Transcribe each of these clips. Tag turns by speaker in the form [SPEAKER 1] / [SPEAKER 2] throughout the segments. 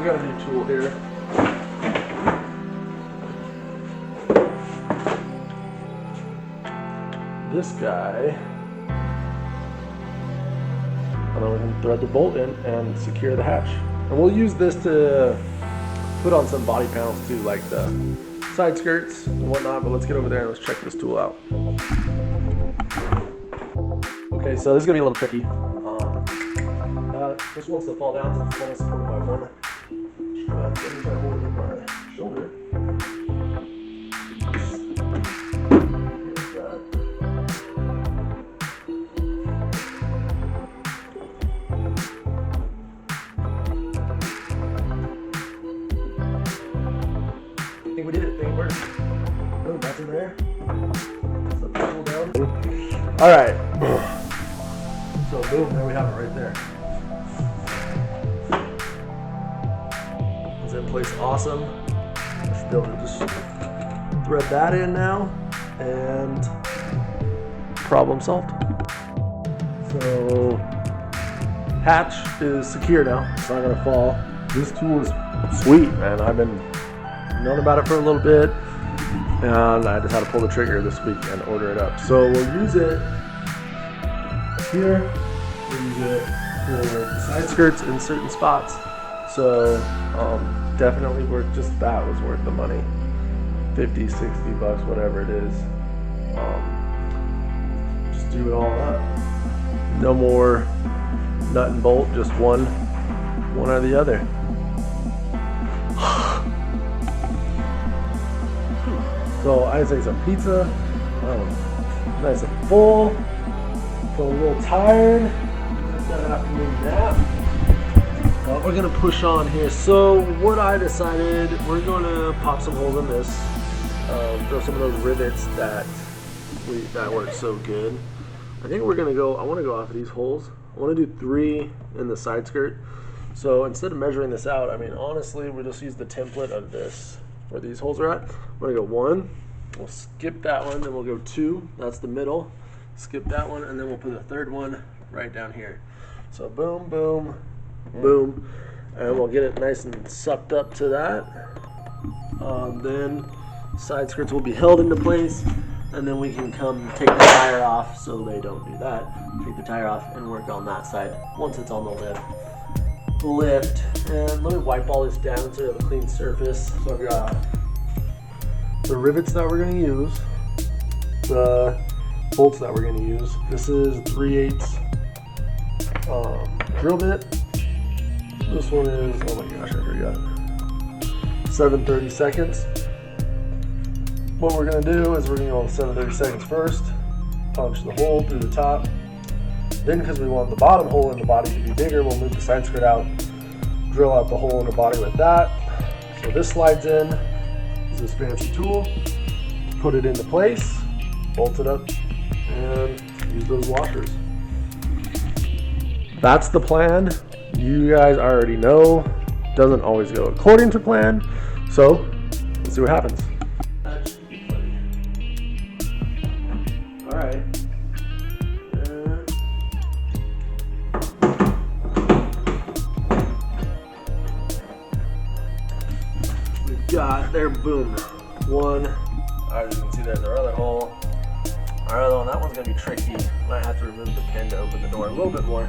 [SPEAKER 1] we got a new tool here. This guy, and then we can thread the bolt in and secure the hatch. And we'll use this to put on some body panels too, like the side skirts and whatnot, but let's get over there and let's check this tool out. Okay, so this is gonna be a little tricky. This wants to fall down, so it's only supported by one. Let me try to hold it with my shoulder. I think we did it. I think it worked. Oh, that's in there. Let me pull down. All right. So boom, there we have it right there. It's in place, awesome. I should be able to just thread that in now, and problem solved. So hatch is secure now. It's not gonna fall. This tool is sweet, man. I've been knowing about it for a little bit, and I just had to pull the trigger this week and order it up. So we'll use it here. We'll use it for side skirts in certain spots. So definitely worth, just that was worth the money. 50, 60 bucks, whatever it is. Just do it all up. No more nut and bolt, just one or the other. So I just ate some pizza, nice and full, feel a little tired, that afternoon nap. We're gonna push on here. So what I decided, we're gonna pop some holes in this, throw some of those rivets that work so good. I think we're gonna go, I wanna go off of these holes. I wanna do 3 in the side skirt. So instead of measuring this out, I mean, honestly, we'll just use the template of this, where these holes are at. I'm gonna go 1, we'll skip that one, then we'll go 2, that's the middle, skip that one, and then we'll put the third one right down here. So boom, boom, boom, and we'll get it nice and sucked up to that. Then side skirts will be held into place, and then we can come take the tire off so they don't do that. Take the tire off and work on that side once it's on the lift. And let me wipe all this down so we have a clean surface. So I've got the rivets that we're going to use, the bolts that we're going to use. This is 3/8 drill bit. This one is, oh my gosh, I forgot, 7/32. What we're going to do is we're going to go on 7/32 first, punch the hole through the top. Then, because we want the bottom hole in the body to be bigger, we'll move the side skirt out, drill out the hole in the body with that. So this slides in. This is this fancy tool. Put it into place, bolt it up, and use those washers. That's the plan. You guys already know. Doesn't always go according to plan. So let's see what happens. All right. Got there, boom. 1, as you can see there's our other hole. Our other one, that one's gonna be tricky. Might have to remove the pin to open the door a little bit more.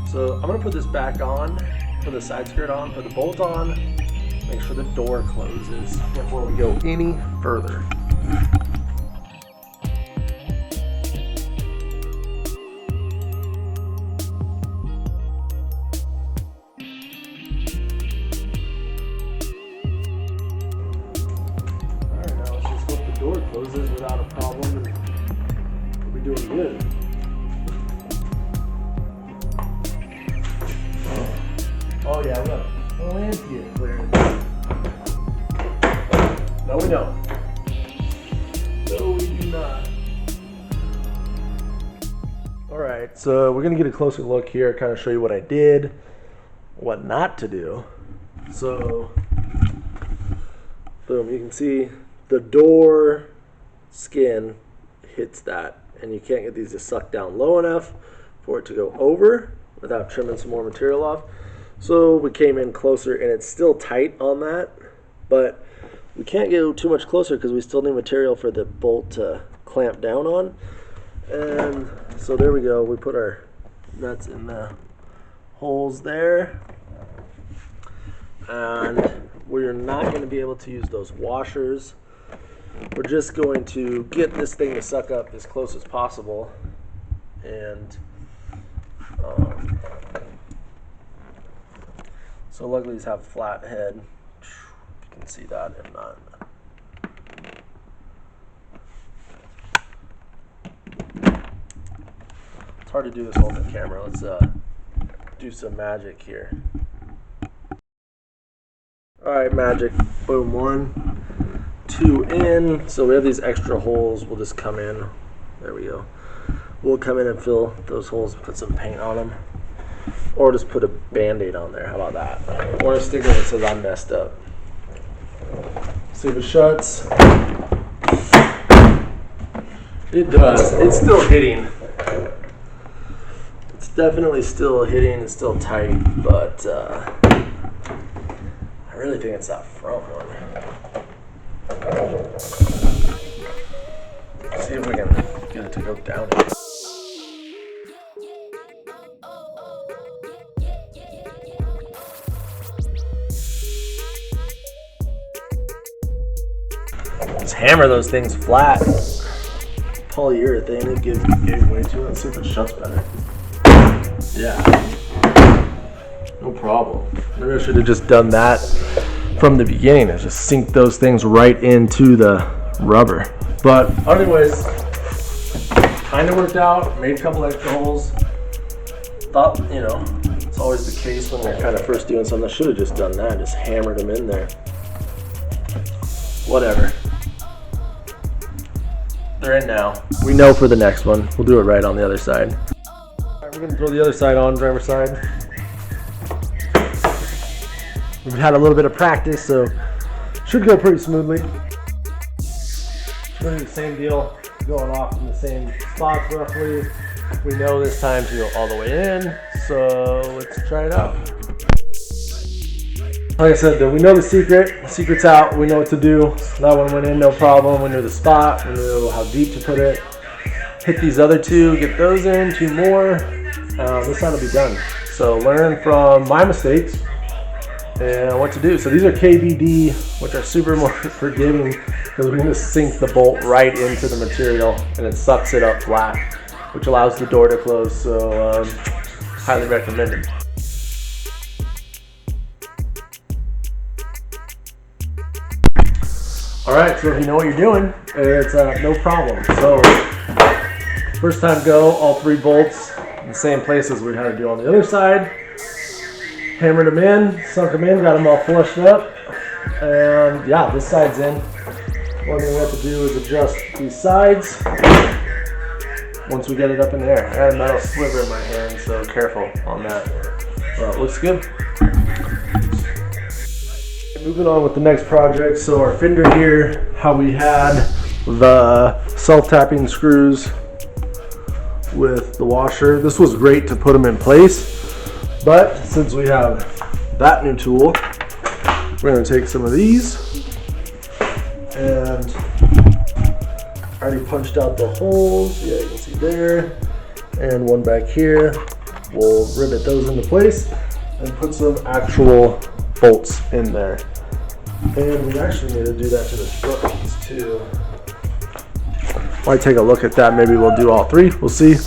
[SPEAKER 1] So I'm gonna put this back on, put the side skirt on, put the bolt on, make sure the door closes before we go any further. Closes without a problem, and we'll be doing good. Oh yeah, we got plenty of clearance. No, we don't. No, we do not. All right, so we're gonna get a closer look here, kind of show you what I did, what not to do. So, boom, you can see the door skin hits that, and you can't get these to suck down low enough for it to go over without trimming some more material off. So we came in closer, and it's still tight on that, but we can't go too much closer because we still need material for the bolt to clamp down on. And so there we go. We put our nuts in the holes there, and we're not going to be able to use those washers. We're just going to get this thing to suck up as close as possible, and so luckily these have flat head. You can see that. If not, it's hard to do this holding the camera. Let's do some magic here. Alright, magic. Boom. 1, 2 in. So we have these extra holes. We'll just come in. There we go. We'll come in and fill those holes, put some paint on them. Or just put a band-aid on there. How about that? Or a sticker that says I'm messed up. See if it shuts. It does. It's still hitting. It's definitely still hitting. It's still tight, but I really think it's that front one. Let's see if we can get it to go down. Just hammer those things flat. Polyurethane, it gave way to it. Let's see if it shuts better. Yeah. No problem. Maybe I should have just done that from the beginning and just sink those things right into the rubber. But anyways, kind of worked out. Made a couple extra holes. Thought, you know, it's always the case when you're kind of first doing something. I should have just done that. Just hammered them in there. Whatever. They're in now. We know for the next one. We'll do it right on the other side. All right, we're gonna throw the other side on, driver's side. We've had a little bit of practice, so should go pretty smoothly. Really the same deal, going off in the same spots roughly. We know this time to go all the way in, so let's try it out. Like I said, we know the secret. The secret's out. We know what to do. That one went in, no problem. We knew the spot. We knew how deep to put it. Hit these other two, get those in, 2 more. This time will be done. So learn from my mistakes and what to do. So these are KBD, which are super more forgiving because we can just sink the bolt right into the material and it sucks it up flat, which allows the door to close. So highly recommended. All right, so if you know what you're doing, it's no problem. So first time go, all 3 bolts in the same place as we had to do on the other side. Hammered them in, sunk them in, got them all flushed up. And yeah, this side's in. One thing we have to do is adjust these sides once we get it up in the air. I had a metal sliver in my hand, so careful on that. Well, it looks good. Moving on with the next project. So our fender here, how we had the self-tapping screws with the washer. This was great to put them in place, but since we have that new tool, we're going to take some of these and I already punched out the holes. Yeah, you can see there, and one back here. We'll rivet those into place and put some actual bolts in there. And we actually need to do that to the front piece too. Might take a look at that. Maybe we'll do all 3. We'll see.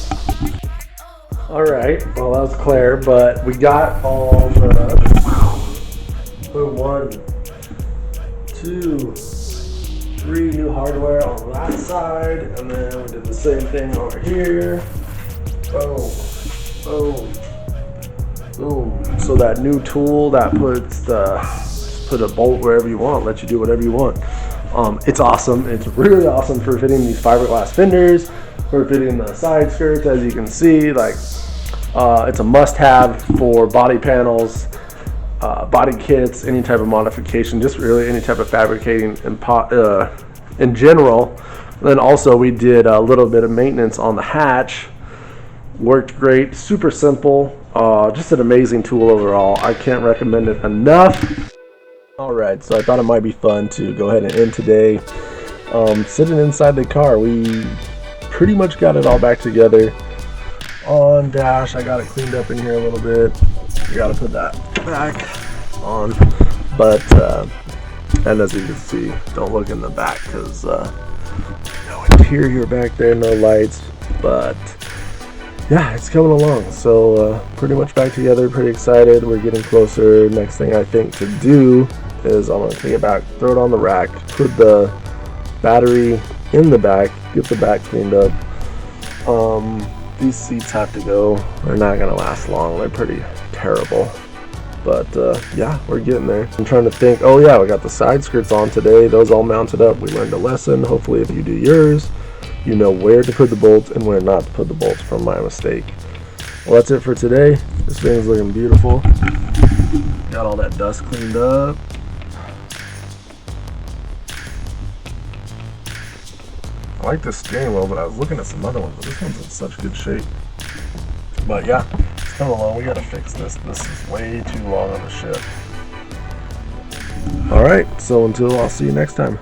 [SPEAKER 1] All right. Well, that was Claire, but we got all the 1, 2, 3 new hardware on that side, and then we did the same thing over here. Boom, boom, boom. So that new tool that put a bolt wherever you want, let you do whatever you want. It's awesome. It's really awesome for fitting these fiberglass fenders, for fitting the side skirts, as you can see. Like, it's a must-have for body panels, body kits, any type of modification, just really any type of fabricating in general. Then also we did a little bit of maintenance on the hatch. Worked great, super simple. Just an amazing tool overall. I can't recommend it enough. Alright, so I thought it might be fun to go ahead and end today. Sitting inside the car, we pretty much got it all back together. On dash, I got it cleaned up in here a little bit. You gotta put that back on. But, and as you can see, don't look in the back because no interior back there, no lights. But yeah, it's coming along. So pretty much back together, pretty excited. We're getting closer. Next thing I think to do is I'm gonna take it back, throw it on the rack, put the battery in the back, get the back cleaned up. These seats have to go. They're not gonna last long. They're pretty terrible. But yeah, we're getting there. I'm trying to think. Oh yeah, we got the side skirts on today. Those all mounted up. We learned a lesson. Hopefully if you do yours, you know where to put the bolts and where not to put the bolts from my mistake. Well, that's it for today. This thing's looking beautiful. Got all that dust cleaned up. I like this steering wheel, but I was looking at some other ones, but this one's in such good shape. But yeah, it's coming along. We gotta fix this. This is way too long on the ship. Alright, so until I'll see you next time.